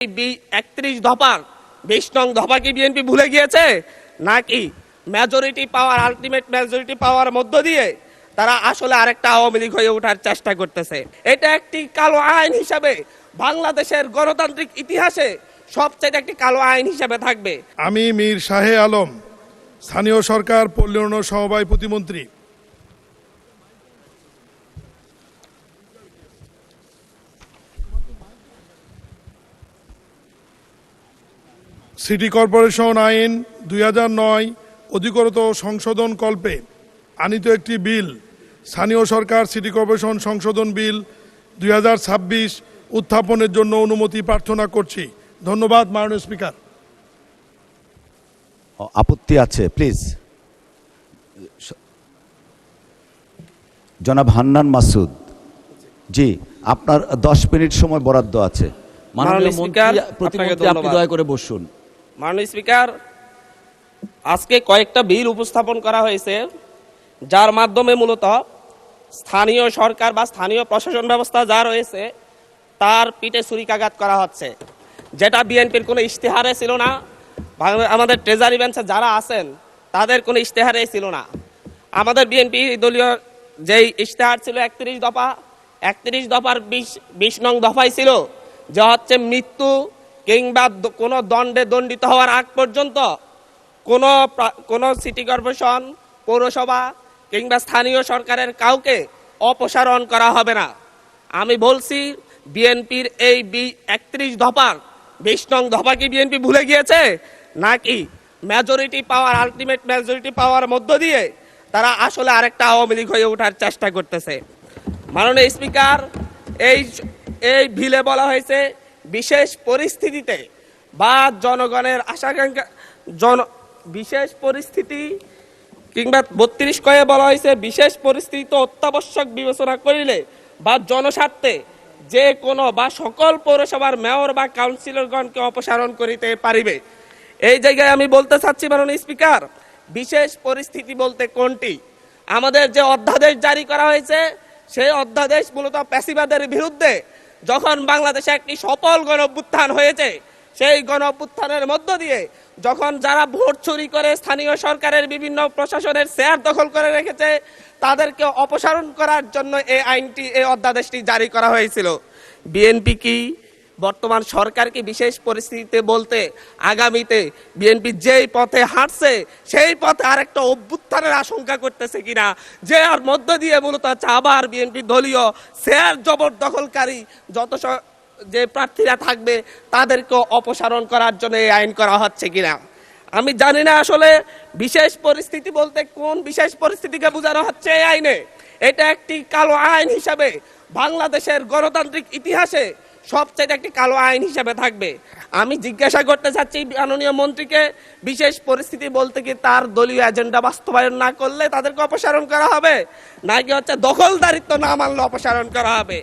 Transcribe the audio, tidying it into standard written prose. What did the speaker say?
31 দফা 20 নং দফা কি বিএনপি ভুলে গিয়েছে নাকি মেজরিটি পাওয়ার আলটিমেট মেজরিটি পাওয়ার মধ্য দিয়ে তারা আসলে আরেকটা আওয়ামী লীগ হয়ে ওঠার চেষ্টা করতেছে। এটা একটি কালো আইন হিসাবে বাংলাদেশের গণতান্ত্রিক ইতিহাসে সবচেয়ে একটি কালো আইন হিসাবে থাকবে। আমি মীর শাহে আলম, স্থানীয় সরকার পল্লী উন্নয়ন সমবায় প্রতিমন্ত্রী। সিটি কর্পোরেশন আইন 2009 অধিকতর সংশোধন কল্পে আনিত একটি বিল, স্থানীয় সরকার সিটি কর্পোরেশন সংশোধন বিল 2026 উত্থাপনের জন্য অনুমতি প্রার্থনা করছি। ধন্যবাদ মাননীয় স্পিকার। আপত্তি আছে প্লিজ। জনাব হান্নান মাসুদ জি, আপনার 10 মিনিট সময় বরাদ্দ আছে। মাননীয় প্রতিমন্ত্রী, আপনি দয়া করে বসুন। মাননীয় স্পিকার, আজকে কয়েকটা বিল উপস্থাপন করা হয়েছে যার মাধ্যমে মূলত স্থানীয় সরকার বা স্থানীয় প্রশাসন ব্যবস্থা যা রয়েছে তার পিঠে ছুরিকাঘাত করা হচ্ছে, যেটা বিএনপির কোনো ইশতেহারে ছিল না। আমাদের ট্রেজারি বেঞ্চে যারা আছেন তাদের কোনো ইশতেহারে ছিল না। আমাদের বিএনপি দলীয় যেই ইশতেহার ছিল 31 দফা, 31 দফার 20 নং দফাই ছিল যা হচ্ছে মৃত্যু কিংবা কোনো দণ্ডে দণ্ডিত হওয়ার আগ পর্যন্ত কোনো সিটি কর্পোরেশন, পৌরসভা কিংবা স্থানীয় সরকারের কাউকে অপসারণ করা হবে না। আমি বলছি বিএনপির এই 31 দফার 20 নং দফা কি বিএনপি ভুলে গিয়েছে নাকি মেজরিটি পাওয়ার আলটিমেট মেজরিটি পাওয়ার মধ্য দিয়ে তারা আসলে আরেকটা আওয়ামী লীগ হয়ে ওঠার চেষ্টা করতেছে। মাননীয় স্পিকার, এই বিলে বলা হয়েছে বিশেষ পরিস্থিতিতে বা জনগণের আশাকাঙ্ক্ষা বিশেষ পরিস্থিতি কিংবা 32 কয়ে বলা হয়েছে বিশেষ পরিস্থিতি অত্যাবশ্যক বিবেচনা করিলে বা জনস্বার্থে যে কোনো বা সকল পৌরসভার মেয়র বা কাউন্সিলরগণকে অপসারণ করিতে পারিবে। এই জায়গায় আমি বলতে চাচ্ছি মাননীয় স্পিকার, বিশেষ পরিস্থিতি বলতে কোনটি? আমাদের যে অধ্যাদেশ জারি করা হয়েছে সেই অধ্যাদেশ মূলত প্যাসিবাদের বিরুদ্ধে যখন বাংলাদেশে একটি সফল গণঅভ্যুত্থান হয়েছে, সেই গণঅভ্যুত্থানের মধ্য দিয়ে যখন যারা ভোট চুরি করে স্থানীয় সরকারের বিভিন্ন প্রশাসনের চেয়ার দখল করে রেখেছে তাদেরকে অপসারণ করার জন্য এই অধ্যাদেশটি জারি করা হয়েছিল। বিএনপি কি বর্তমান সরকার কি বিশেষ পরিস্থিতিতে বলতে আগামীতে বিএনপি যেই পথে হাঁটছে সেই পথে আরেকটা অভ্যুত্থানের আশঙ্কা করতেছে কিনা, যে আর মধ্য দিয়ে মূলত আবার বিএনপি দলীয় চেয়ার জবরদখলকারী যত যে প্রার্থীরা থাকবে তাদেরকে অপসারণ করার জন্য এই আইন করা হচ্ছে কিনা। আমি জানি না আসলে বিশেষ পরিস্থিতি বলতে কোন বিশেষ পরিস্থিতিকে বোঝানো হচ্ছে এই আইনে। এটা একটি কালো আইন হিসাবে বাংলাদেশের গণতান্ত্রিক ইতিহাসে সবচেয়ে একটি কালো আইন হিসাবে থাকবে। আমি জিজ্ঞাসা করতে চাচ্ছি মাননীয় মন্ত্রীকে, বিশেষ পরিস্থিতি বলতে কি তার দলীয় এজেন্ডা বাস্তবায়ন না করলে তাদেরকে অপসারণ করা হবে নাকি হচ্ছে দখলদারিত্ব না মানলে অপসারণ করা হবে?